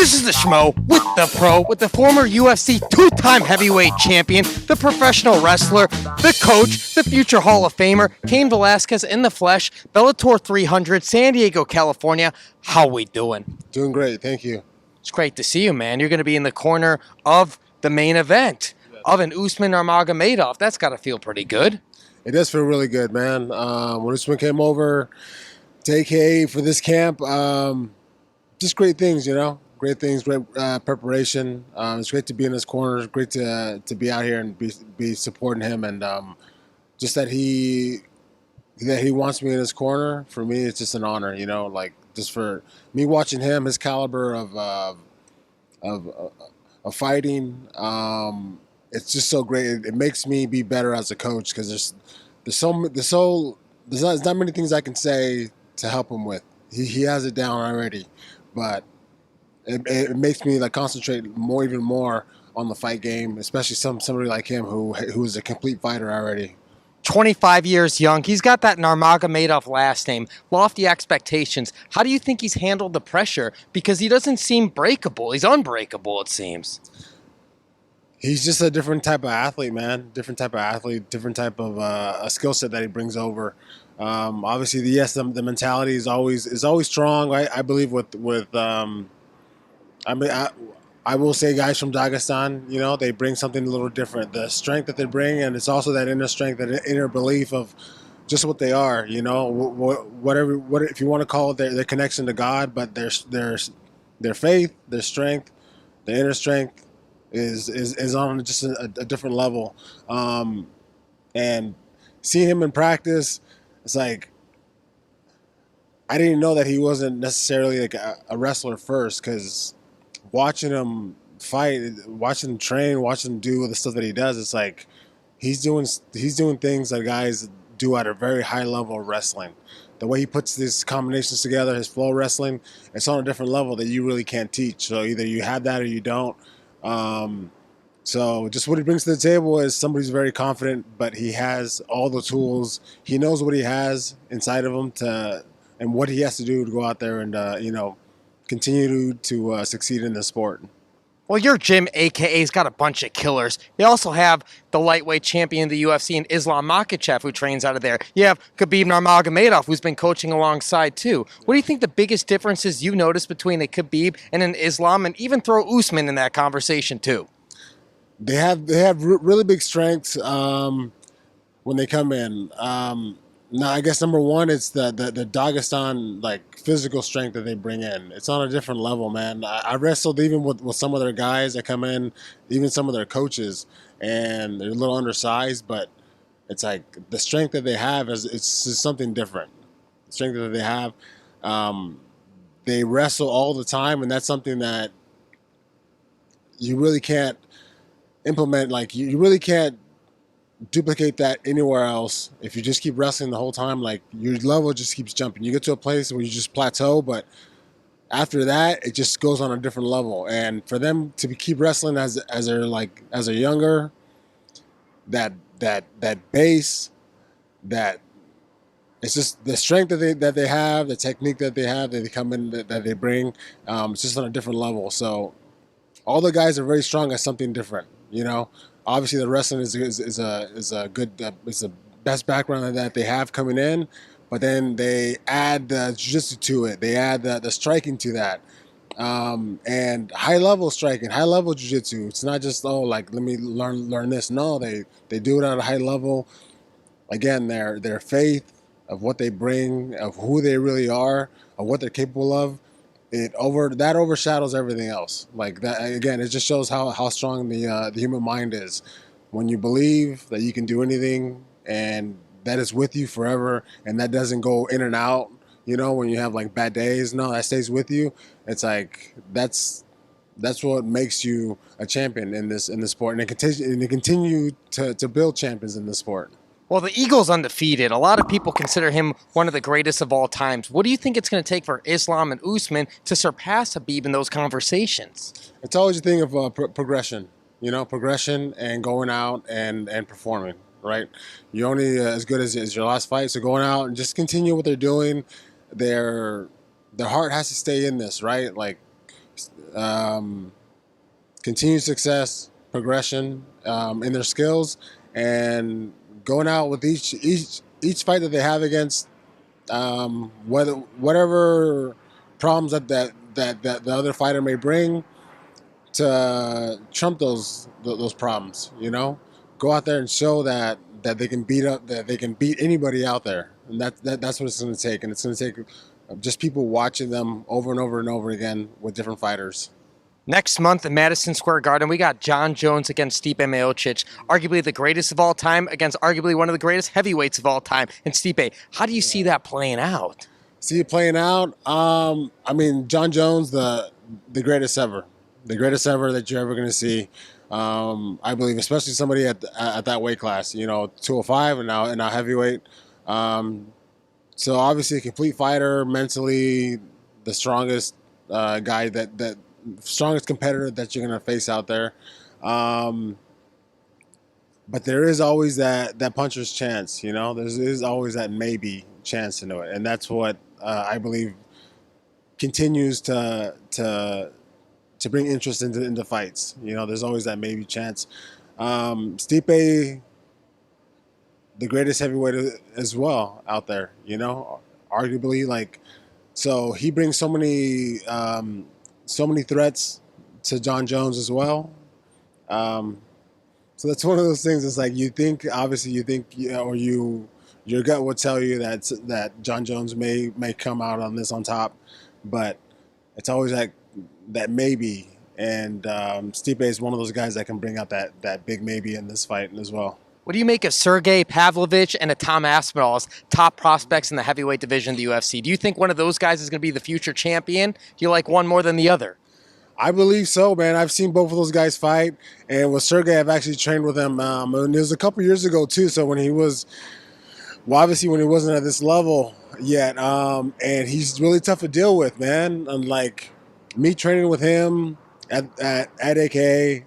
This is the Schmo with the pro, with the former UFC two-time heavyweight champion, the professional wrestler, the coach, the future Hall of Famer, Cain Velasquez in the flesh, Bellator 300, San Diego, California. How we doing? Doing great, thank you. It's great to see you, man. You're going to be in the corner of the main event of an Usman Nurmagomedov. That's got to feel pretty good. It does feel really good, man. When Usman came over to AKA for this camp, just great things, you know. Great things, great preparation. It's great to be in his corner. It's great to be out here and be supporting him, and just that he wants me in his corner. For me, it's just an honor, you know. Like just for me watching him, his caliber of fighting. It's just so great. It makes me be better as a coach because there's not many things I can say to help him with. He has it down already, but it makes me like concentrate even more on the fight game, especially somebody like him who is a complete fighter already. 25 years young. He's got that Nurmagomedov last name. Lofty expectations. How do you think he's handled the pressure? Because he doesn't seem breakable. He's unbreakable, it seems. He's just a different type of athlete, man. Different type of athlete, different type of a skill set that he brings over. Obviously, the mentality is always strong. I believe I will say guys from Dagestan, you know, they bring something a little different. The strength that they bring, and it's also that inner strength, that inner belief of just what they are, you know, whatever if you want to call it their connection to God, but their faith, their strength, their inner strength is on just a different level. And seeing him in practice, it's like I didn't know that he wasn't necessarily like a wrestler first, because watching him fight, watching him train, watching him do the stuff that he does, it's like he's doing things that guys do at a very high level of wrestling. The way he puts these combinations together, his flow wrestling, it's on a different level that you really can't teach. So either you have that or you don't. So just what he brings to the table is somebody who's very confident, but he has all the tools. He knows what he has inside of him and what he has to do to go out there and you know, continue to succeed in the sport. Well, your gym, AKA's got a bunch of killers. You also have the lightweight champion of the UFC and Islam Makhachev, who trains out of there. You have Khabib Nurmagomedov, who's been coaching alongside too. What do you think the biggest differences you notice between a Khabib and an Islam, and even throw Usman in that conversation too? They have really big strengths when they come in. Now, I guess number one, it's the Dagestan like physical strength that they bring in. It's on a different level, man. I wrestled even with some of their guys that come in, even some of their coaches, and they're a little undersized, but it's like the strength that they have it's just something different. The strength that they have, they wrestle all the time, and that's something that you really can't implement. Like you really can't duplicate that anywhere else. If you just keep wrestling the whole time, like your level just keeps jumping. You get to a place where you just plateau, but after that it just goes on a different level. And for them to keep wrestling as they're younger, that base, that it's just the strength that they have, the technique that they have, that they come in, that they bring, it's just on a different level. So all the guys are very strong at something different, you know. Obviously, the wrestling is a good, it's the best background that they have coming in, but then they add the jiu-jitsu to it. They add the striking to that, and high level striking, high level jiu-jitsu. It's not just like let me learn this. No, they do it at a high level. Again, their faith of what they bring, of who they really are, of what they're capable of. That overshadows everything else. Like that again, it just shows how strong the human mind is. When you believe that you can do anything, and that is with you forever, and that doesn't go in and out. You know, when you have like bad days, no, that stays with you. It's like that's what makes you a champion in this sport, and they continue to build champions in this sport. Well, the Eagle's undefeated. A lot of people consider him one of the greatest of all times. What do you think it's going to take for Islam and Usman to surpass Khabib in those conversations? It's always a thing of progression, you know, progression and going out and performing, right? You're only as good as your last fight, so going out and just continue what they're doing. Their heart has to stay in this, right? Like um, continued success, progression in their skills, and going out with each fight that they have against whatever problems that the other fighter may bring to trump those problems. Go out there and show that they can beat anybody out there, and that's what it's going to take. And it's going to take just people watching them over and over and over again with different fighters. Next month in Madison Square Garden, we got Jon Jones against Stipe Miocic, arguably the greatest of all time against arguably one of the greatest heavyweights of all time. And Stipe, how do you see that playing out? See it playing out. I mean, Jon Jones, the greatest ever, that you're ever going to see. I believe, especially somebody at that weight class. 205 and now heavyweight. So obviously a complete fighter, mentally the strongest guy that strongest competitor that you're going to face out there. But there is always that puncher's chance, there's always that maybe chance to know it. And that's what I believe continues to bring interest into fights. There's always that maybe chance. Stipe, the greatest heavyweight as well out there, arguably, so he brings so many threats to Jon Jones as well. So that's one of those things. It's like your gut will tell you that Jon Jones may come out on this on top, but it's always that maybe. And Stipe is one of those guys that can bring out that big maybe in this fight as well. What do you make of Seregi Pavlovich and Tom Aspinall's top prospects in the heavyweight division of the UFC? Do you think one of those guys is going to be the future champion? Do you like one more than the other? I believe so, man. I've seen both of those guys fight, and with Sergey, I've actually trained with him. And it was a couple years ago too. So when he was, obviously when he wasn't at this level yet, and he's really tough to deal with, man. And me training with him at AKA,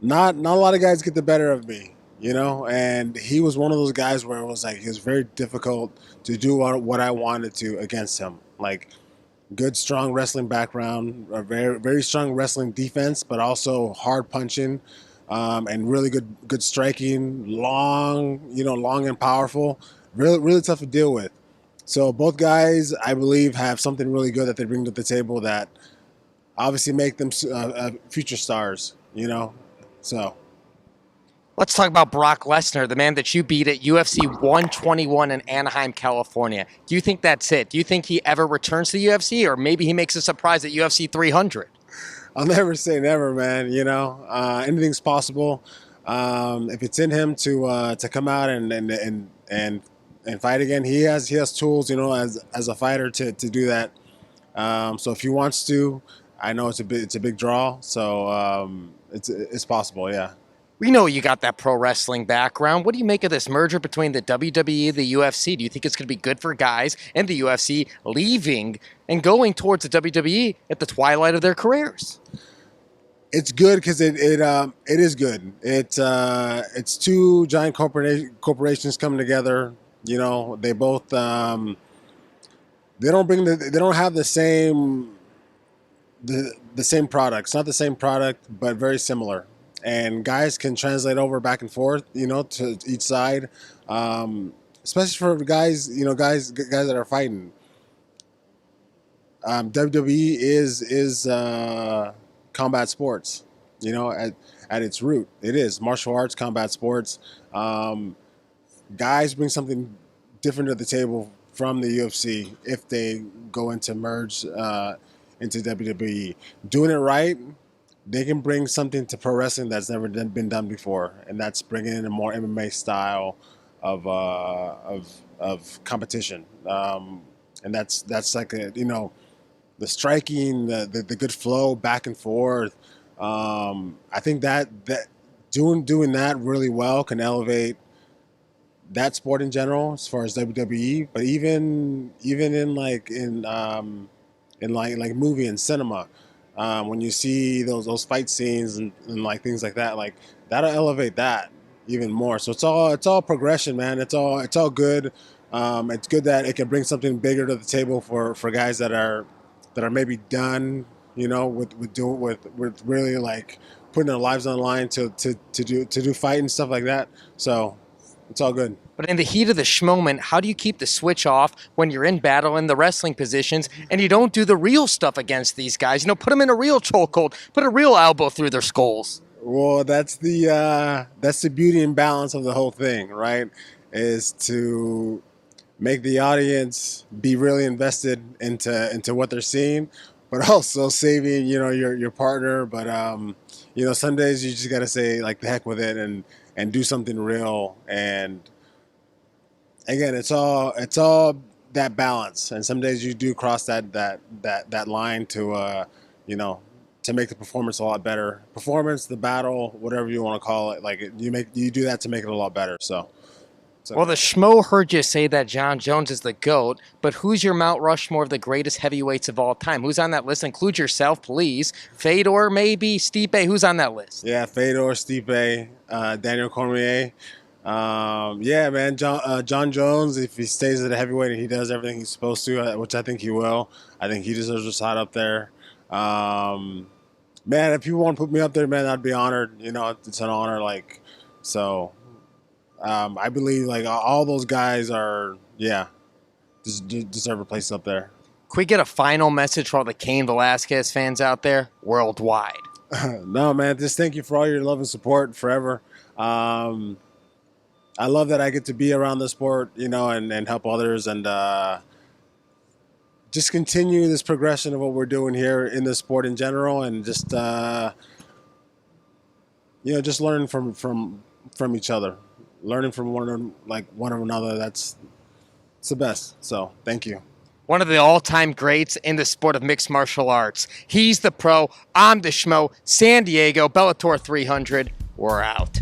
not a lot of guys get the better of me. And he was one of those guys where it was he was very difficult to do what I wanted to against him. Good, strong wrestling background, a very, very strong wrestling defense, but also hard punching, and really good striking, long and powerful, really, really tough to deal with. So both guys, I believe, have something really good that they bring to the table that obviously make them future stars, so. Let's talk about Brock Lesnar, the man that you beat at UFC 121 in Anaheim, California. Do you think that's it? Do you think he ever returns to the UFC, or maybe he makes a surprise at UFC 300? I'll never say never, man. Anything's possible. If it's in him to come out and fight again, he has tools, as a fighter to do that. So if he wants to, I know it's a big draw. So it's possible, yeah. We know you got that pro wrestling background. What do you make of this merger between the WWE and the UFC? Do you think it's going to be good for guys in the UFC leaving and going towards the WWE at the twilight of their careers? It's good because it is good. It's two giant corporations coming together. They both they don't have the same product. It's not the same product, but very similar. And guys can translate over back and forth, to each side, especially for guys that are fighting. WWE is combat sports, at its root. It is martial arts, combat sports. Guys bring something different to the table from the UFC if they go into merge into WWE. Doing it right, they can bring something to pro wrestling that's never been done before, and that's bringing in a more MMA style of competition. And that's the striking, the good flow back and forth. I think that doing that really well can elevate that sport in general as far as WWE, but even in movie and cinema. When you see those fight scenes and things like that, that'll elevate that even more. So it's all progression, man. It's all good. It's good that it can bring something bigger to the table for guys that are maybe done with really like putting their lives on the line to do fight and stuff like that. So it's all good. But in the heat of the schmoment, how do you keep the switch off when you're in battle in the wrestling positions and you don't do the real stuff against these guys? You know, put them in a real chokehold, put a real elbow through their skulls. Well, that's the beauty and balance of the whole thing, right? Is to make the audience be really invested into what they're seeing, but also saving your partner. But some days you just gotta say like the heck with it and do something real. And again, it's all that balance. And some days you do cross that line to to make the performance a lot better. Performance, the battle, whatever you want to call it, like you do that to make it a lot better. So. Well, the Schmo heard you say that John Jones is the GOAT, but who's your Mount Rushmore of the greatest heavyweights of all time? Who's on that list? Include yourself, please. Fedor, maybe? Stipe? Who's on that list? Yeah, Fedor, Stipe, Daniel Cormier. Yeah, man, John Jones, if he stays at a heavyweight and he does everything he's supposed to, which I think he will, I think he deserves a spot up there. Man, if people want to put me up there, man, I'd be honored. It's an honor, so... I believe like all those guys are, deserve a place up there. Can we get a final message for all the Cain Velasquez fans out there worldwide? No, man, just thank you for all your love and support forever. I love that I get to be around the sport, and help others and just continue this progression of what we're doing here in the sport in general, and just just learn from each other. Learning from one another, it's the best. So thank you. One of the all-time greats in the sport of mixed martial arts. He's the pro. I'm the Schmo. San Diego, Bellator 300. We're out.